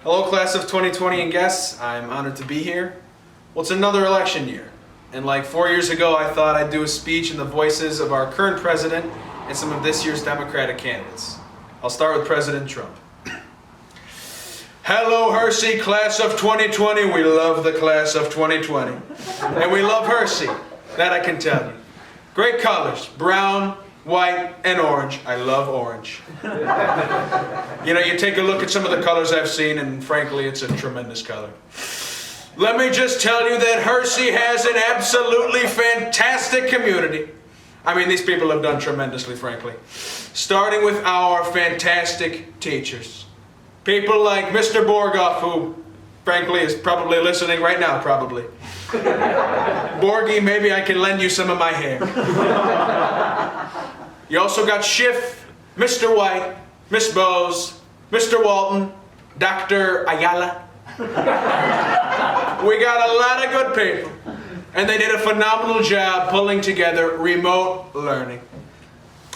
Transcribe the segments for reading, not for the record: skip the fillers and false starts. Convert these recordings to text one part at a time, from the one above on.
Hello, class of 2020 and guests. I'm honored to be here. Well, it's another election year. And like 4 years ago, I thought I'd do a speech in the voices of our current president and some of this year's Democratic candidates. I'll start with President Trump. Hello, Hersey, class of 2020. We love the class of 2020. And we love Hersey. That I can tell you. Great colors. Brown, white, and orange. I love orange. You know, you take a look at some of the colors I've seen, and frankly, it's a tremendous color. Let me just tell you that Hersey has an absolutely fantastic community. I mean, these people have done tremendously, frankly. Starting with our fantastic teachers. People like Mr. Borgoff, who, frankly, is probably listening right now, probably. Borgie, maybe I can lend you some of my hair. You also got Schiff, Mr. White, Miss Bowes, Mr. Walton, Dr. Aiello. We got a lot of good people. And they did a phenomenal job pulling together remote learning.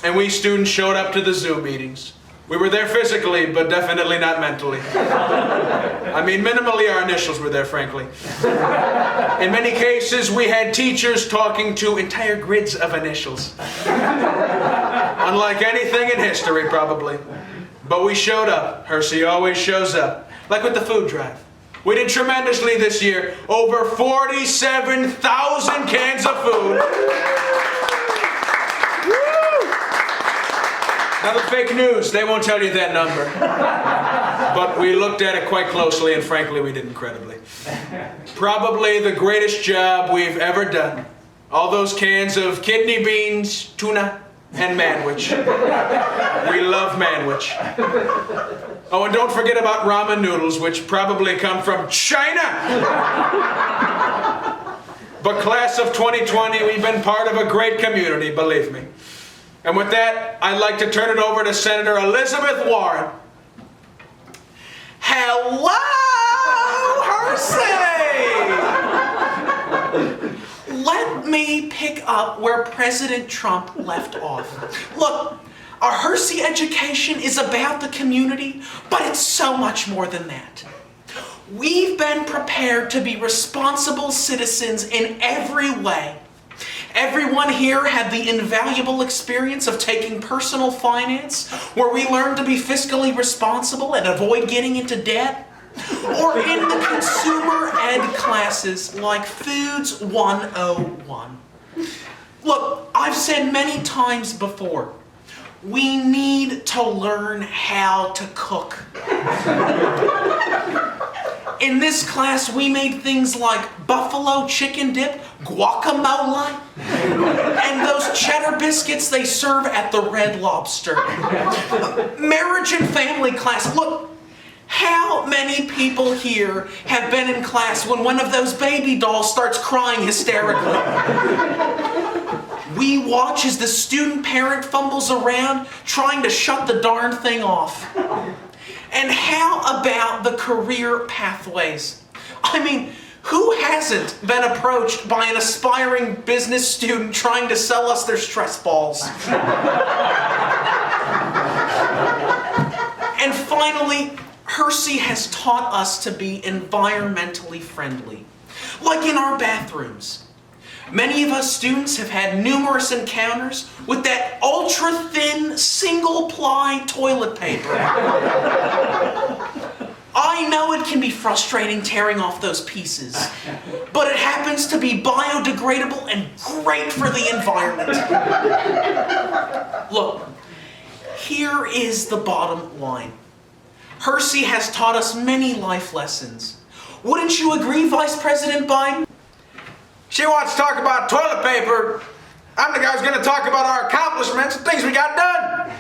And we students showed up to the Zoom meetings. We were there physically, but definitely not mentally. I mean, minimally our initials were there, frankly. In many cases, we had teachers talking to entire grids of initials. Unlike anything in history, probably. But we showed up. Hersey always shows up. Like with the food drive. We did tremendously this year. Over 47,000 cans of food. Now the fake news, they won't tell you that number. But we looked at it quite closely, and frankly, we did incredibly. Probably the greatest job we've ever done. All those cans of kidney beans, tuna, and manwich. We love manwich. Oh, and don't forget about ramen noodles, which probably come from China. But class of 2020, we've been part of a great community, believe me. And with that, I'd like to turn it over to Senator Elizabeth Warren. Hello, Hersey! Let me pick up where President Trump left off. Look, our Hersey education is about the community, but it's so much more than that. We've been prepared to be responsible citizens in every way. Everyone here had the invaluable experience of taking personal finance, where we learned to be fiscally responsible and avoid getting into debt, or in the consumer ed classes like Foods 101. Look, I've said many times before, we need to learn how to cook. In this class, we made things like buffalo chicken dip, guacamole, and those cheddar biscuits they serve at the Red Lobster. Marriage and family class. Look, how many people here have been in class when one of those baby dolls starts crying hysterically? We watch as the student parent fumbles around trying to shut the darn thing off. And how about the career pathways? I mean, who hasn't been approached by an aspiring business student trying to sell us their stress balls? And finally, Hersey has taught us to be environmentally friendly. Like in our bathrooms. Many of us students have had numerous encounters with that ultra-thin, single-ply toilet paper. I know it can be frustrating tearing off those pieces, but it happens to be biodegradable and great for the environment. Look, here is the bottom line. Hersey has taught us many life lessons. Wouldn't you agree, Vice President Biden? She wants to talk about toilet paper. I'm the guy who's going to talk about our accomplishments and things we got done.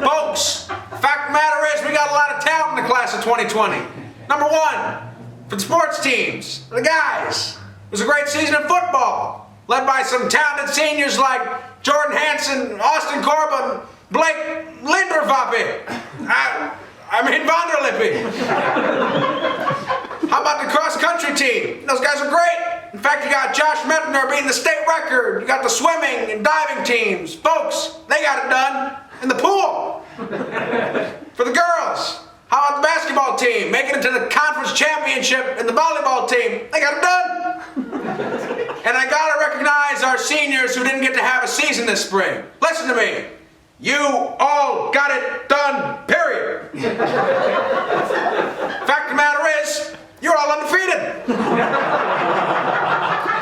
Folks, the fact of the matter is we got a lot of talent in the class of 2020. Number one, for the sports teams, the guys. It was a great season of football, led by some talented seniors like Jordan Hansen, Austin Corbin, Blake Lindervappy. Vanderlippy. How about the cross-country team? Those guys are great. In fact, you got Josh Mettner beating the state record. You got the swimming and diving teams. Folks, they got it done in the pool. For the girls, How about the basketball team making it to the conference championship and the volleyball team? They got it done. And I gotta recognize our seniors who didn't get to have a season this spring. Listen to me. You all got it done, period. Fact of the matter is, you're all undefeated.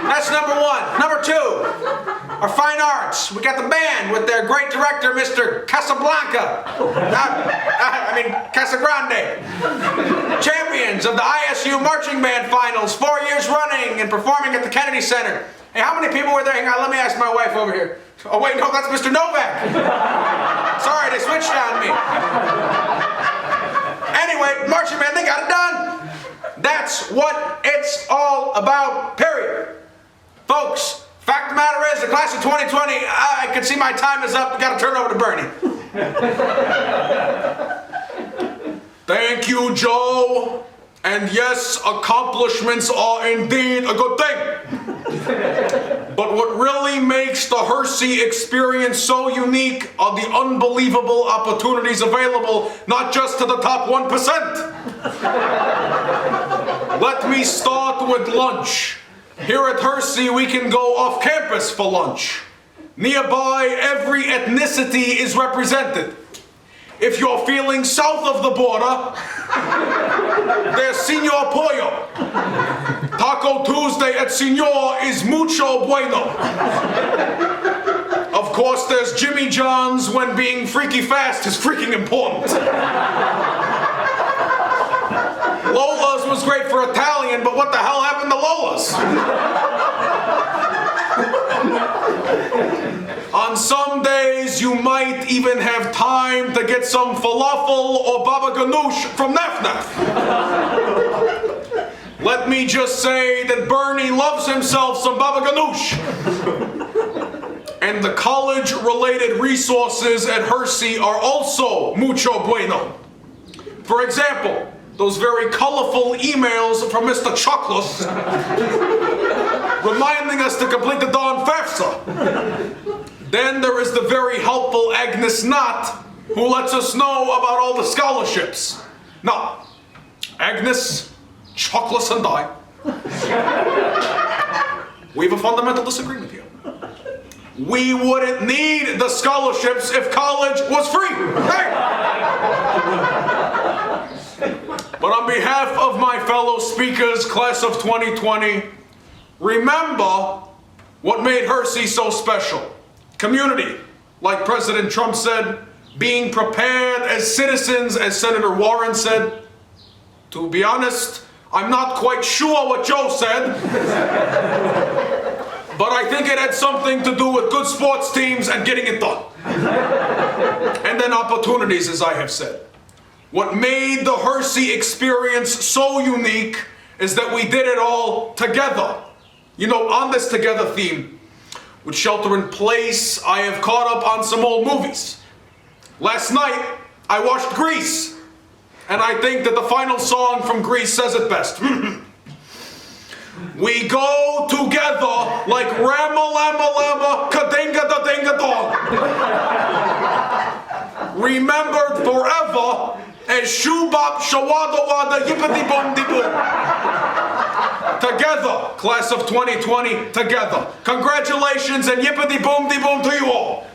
That's number one. Number two, our fine arts. We got the band with their great director, Mr. Casagrande. Champions of the ISU Marching Band Finals 4 years running and performing at the Kennedy Center. Hey, how many people were there? Hang on, let me ask my wife over here. Oh wait, no, that's Mr. Novak. Sorry, they switched on me. Anyway, marching band, they got it done. That's what it's all about, period. Folks, fact of the matter is, the class of 2020, I can see my time is up. We gotta turn over to Bernie. Thank you, Joe. And yes, accomplishments are indeed a good thing. But what really makes the Hersey experience so unique are the unbelievable opportunities available, not just to the top 1%. Let me start with lunch. Here at Hersey, we can go off campus for lunch. Nearby, every ethnicity is represented. If you're feeling south of the border, there's Senor Pollo. Taco Tuesday at Senor is mucho bueno. Of course, there's Jimmy John's when being freaky fast is freaking important. Lola's was great for Italian, but what the hell happened to Lola's? On some days, you might even have time to get some falafel or baba ganoush from Naf Naf. Let me just say that Bernie loves himself some baba ganoush. And the college-related resources at Hersey are also mucho bueno. For example, those very colorful emails from Mr. Chocolates reminding us to complete the darn FAFSA. Then there is the very helpful Agnes Knott, who lets us know about all the scholarships. Now, Agnes, Chocolates, and I, we have a fundamental disagreement here. We wouldn't need the scholarships if college was free. Hey! But on behalf of my fellow speakers, class of 2020, remember what made Hersey so special. Community, like President Trump said, being prepared as citizens, as Senator Warren said. To be honest, I'm not quite sure what Joe said, but I think it had something to do with good sports teams and getting it done. And then opportunities, as I have said. What made the Hersey experience so unique is that we did it all together. You know, on this together theme, with Shelter in Place, I have caught up on some old movies. Last night, I watched Grease, and I think that the final song from Grease says it best. We go together like Rama Lama Lama Kadinga Da Dinga Dong. Remembered forever as Shubop Shawada Wada Yippity Boom Di Boom. Together, class of 2020, together. Congratulations and yippity boom de boom to you all.